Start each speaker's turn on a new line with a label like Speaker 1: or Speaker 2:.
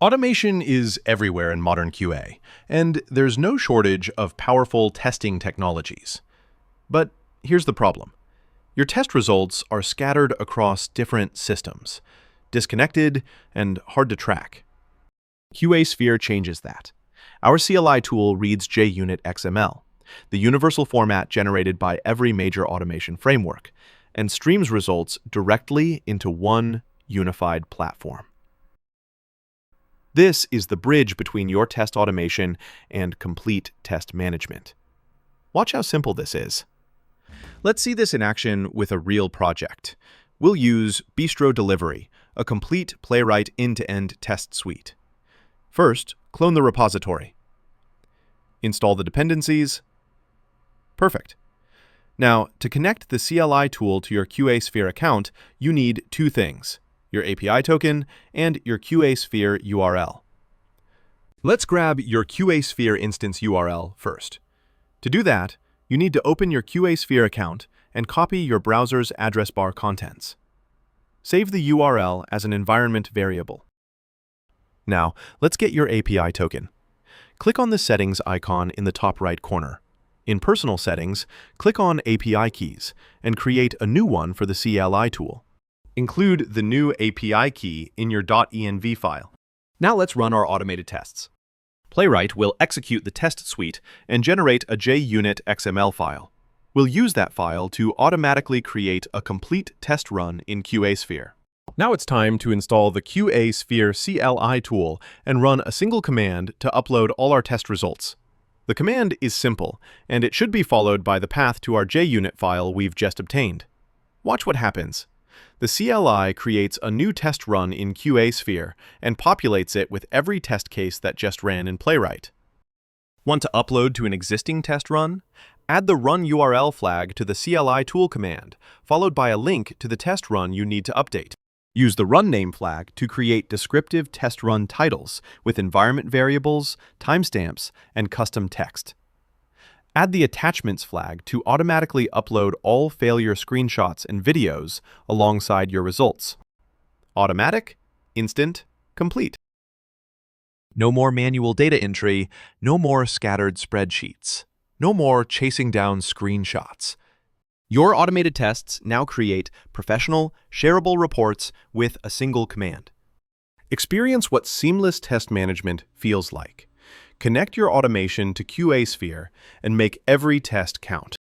Speaker 1: Automation is everywhere in modern QA, and there's no shortage of powerful testing technologies. But here's the problem. Your test results are scattered across different systems, disconnected and hard to track. QA Sphere changes that. Our CLI tool reads JUnit XML, the universal format generated by every major automation framework, and streams results directly into one unified platform. This is the bridge between your test automation and complete test management. Watch how simple this is. Let's see this in action with a real project. We'll use Bistro Delivery, a complete Playwright end-to-end test suite. First, clone the repository. Install the dependencies. Perfect. Now, to connect the CLI tool to your QA Sphere account, you need two things: your API token and your QA Sphere URL. Let's grab your QA Sphere instance URL first. To do that, you need to open your QA Sphere account and copy your browser's address bar contents. Save the URL as an environment variable. Now, let's get your API token. Click on the Settings icon in the top right corner. In Personal Settings, click on API Keys and create a new one for the CLI tool. Include the new API key in your .env file. Now let's run our automated tests. Playwright will execute the test suite and generate a JUnit XML file. We'll use that file to automatically create a complete test run in QA Sphere. Now it's time to install the QA Sphere CLI tool and run a single command to upload all our test results. The command is simple, and it should be followed by the path to our JUnit file we've just obtained. Watch what happens. The CLI creates a new test run in QA Sphere and populates it with every test case that just ran in Playwright. Want to upload to an existing test run? Add the run URL flag to the CLI tool command, followed by a link to the test run you need to update. Use the run name flag to create descriptive test run titles with environment variables, timestamps, and custom text. Add the attachments flag to automatically upload all failure screenshots and videos alongside your results. Automatic, instant, complete. No more manual data entry, no more scattered spreadsheets, no more chasing down screenshots. Your automated tests now create professional, shareable reports with a single command. Experience what seamless test management feels like. Connect your automation to QA Sphere and make every test count.